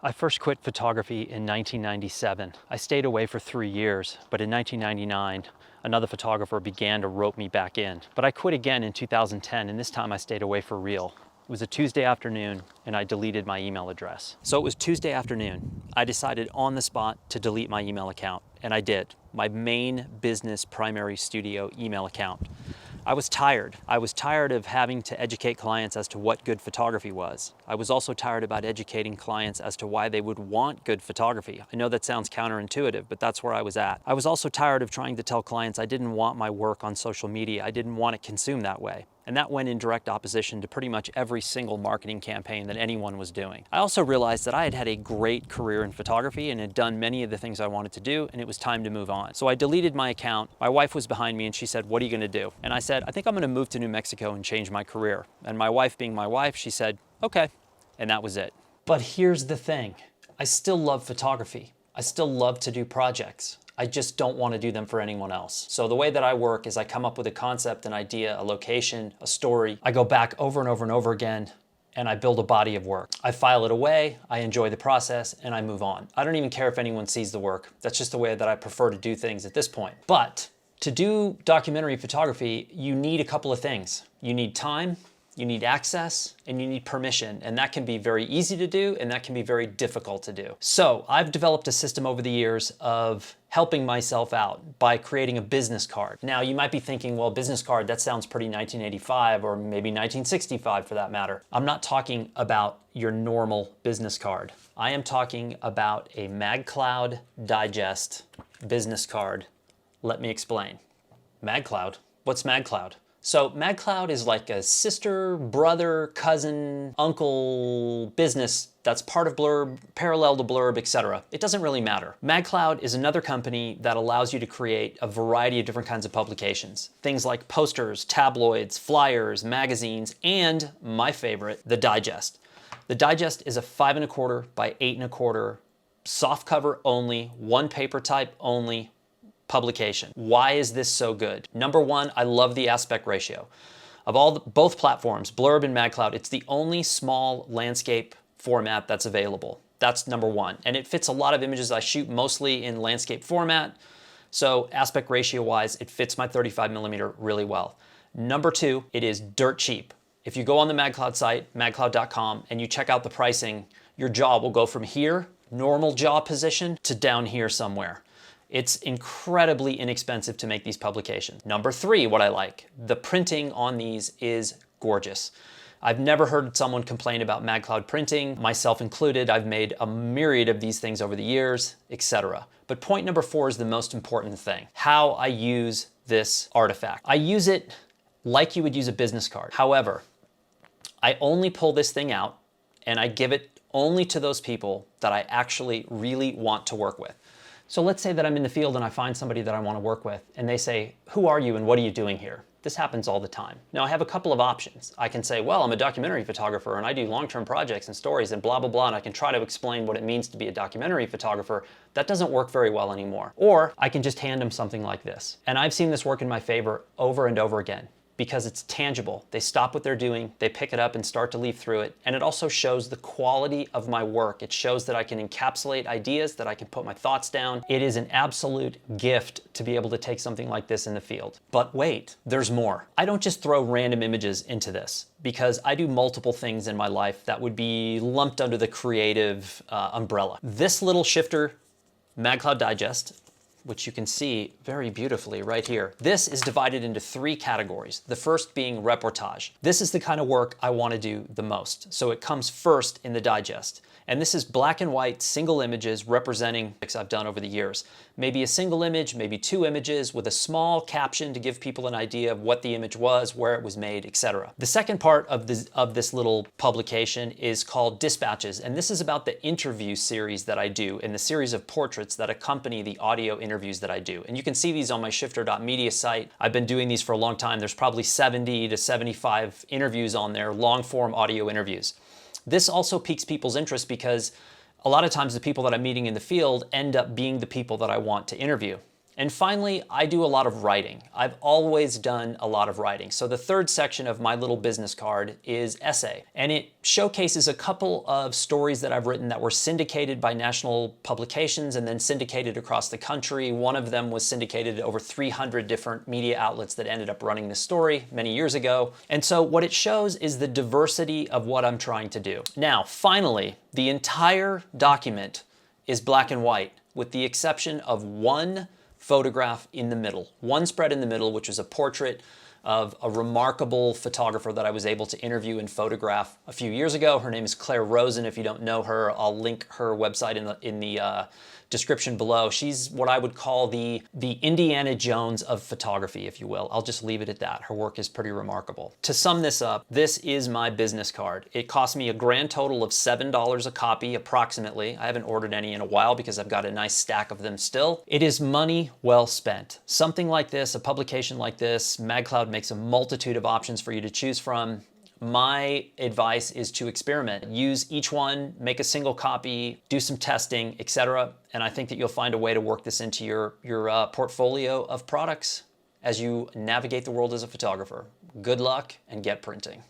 I first quit photography in 1997. I stayed away for 3 years, but in 1999, another photographer began to rope me back in. But I quit again in 2010, and this time I stayed away for real. It was a Tuesday afternoon, and I deleted my email address. So it was Tuesday afternoon. I decided on the spot to delete my email account, and I did. My main business primary studio email account. I was tired. I was tired of having to educate clients as to what good photography was. I was also tired about educating clients as to why they would want good photography. I know that sounds counterintuitive, but that's where I was at. I was also tired of trying to tell clients I didn't want my work on social media. I didn't want it consumed that way. And that went in direct opposition to pretty much every single marketing campaign that anyone was doing. I also realized that I had had a great career in photography and had done many of the things I wanted to do, and it was time to move on. So I deleted my account. My wife was behind me and she said, "What are you gonna do?" And I said, "I think I'm gonna move to New Mexico and change my career." And my wife, being my wife, she said, "Okay." And that was it. But here's the thing. I still love photography. I still love to do projects. I just don't want to do them for anyone else. So the way that I work is I come up with a concept, an idea, a location, a story. I go back over and over and over again, and I build a body of work. I file it away, I enjoy the process, and I move on. I don't even care if anyone sees the work. That's just the way that I prefer to do things at this point. But to do documentary photography, you need a couple of things. You need time, you need access, and you need permission. And that can be very easy to do, and that can be very difficult to do. So I've developed a system over the years of helping myself out by creating a business card. Now you might be thinking, well, business card, that sounds pretty 1985 or maybe 1965 for that matter. I'm not talking about your normal business card. I am talking about a MagCloud Digest business card. Let me explain. MagCloud? What's MagCloud? So MagCloud is like a sister, brother, cousin, uncle business that's part of Blurb, parallel to Blurb, etc. It doesn't really matter. MagCloud is another company that allows you to create a variety of different kinds of publications. Things like posters, tabloids, flyers, magazines, and my favorite, the Digest. The Digest is a 5¼ by 8¼ softcover only, one paper type only, publication. Why is this so good? Number one, I love the aspect ratio. Of both platforms, Blurb and MagCloud, it's the only small landscape format that's available. That's number one. And it fits a lot of images I shoot mostly in landscape format. So aspect ratio wise, it fits my 35mm really well. Number two, it is dirt cheap. If you go on the MagCloud site, magcloud.com, and you check out the pricing, your jaw will go from here, normal jaw position, to down here somewhere. It's incredibly inexpensive to make these publications. Number three, what I like, the printing on these is gorgeous. I've never heard someone complain about MagCloud printing, myself included. I've made a myriad of these things over the years, etc. But point number four is the most important thing, how I use this artifact. I use it like you would use a business card. However, I only pull this thing out and I give it only to those people that I actually really want to work with. So let's say that I'm in the field and I find somebody that I want to work with and they say, "Who are you and what are you doing here?" This happens all the time. Now I have a couple of options. I can say, well, I'm a documentary photographer and I do long-term projects and stories and blah, blah, blah, and I can try to explain what it means to be a documentary photographer. That doesn't work very well anymore. Or I can just hand them something like this. And I've seen this work in my favor over and over again, because it's tangible. They stop what they're doing, they pick it up and start to leaf through it, and it also shows the quality of my work. It shows that I can encapsulate ideas, that I can put my thoughts down. It is an absolute gift to be able to take something like this in the field. But wait, there's more. I don't just throw random images into this, because I do multiple things in my life that would be lumped under the creative umbrella. This little shifter, MagCloud Digest, which you can see very beautifully right here. This is divided into three categories. The first being reportage. This is the kind of work I want to do the most. So it comes first in the Digest. And this is black and white single images representing things I've done over the years. Maybe a single image, maybe two images with a small caption to give people an idea of what the image was, where it was made, etc. The second part of this little publication is called Dispatches, and this is about the interview series that I do and the series of portraits that accompany the audio interviews that I do. And you can see these on my shifter.media site. I've been doing these for a long time. There's probably 70 to 75 interviews on there, long form audio interviews. This also piques people's interest because a lot of times the people that I'm meeting in the field end up being the people that I want to interview. And finally, I do a lot of writing. I've always done a lot of writing. So the third section of my little business card is essay. And it showcases a couple of stories that I've written that were syndicated by national publications and then syndicated across the country. One of them was syndicated to over 300 different media outlets that ended up running this story many years ago. And so what it shows is the diversity of what I'm trying to do. Now, finally, the entire document is black and white, with the exception of one photograph in the middle. One spread in the middle, which was a portrait of a remarkable photographer that I was able to interview and photograph a few years ago. Her name is Claire Rosen. If you don't know her, I'll link her website in the description below. She's what I would call the Indiana Jones of photography, if you will. I'll just leave it at that. Her work is pretty remarkable. To sum this up, this is my business card. It cost me a grand total of $7 a copy, approximately. I haven't ordered any in a while because I've got a nice stack of them still. It is money well spent. Something like this, a publication like this, MagCloud makes a multitude of options for you to choose from. My advice is to experiment. Use each one, make a single copy, do some testing, etc. And I think that you'll find a way to work this into your portfolio of products as you navigate the world as a photographer. Good luck and get printing.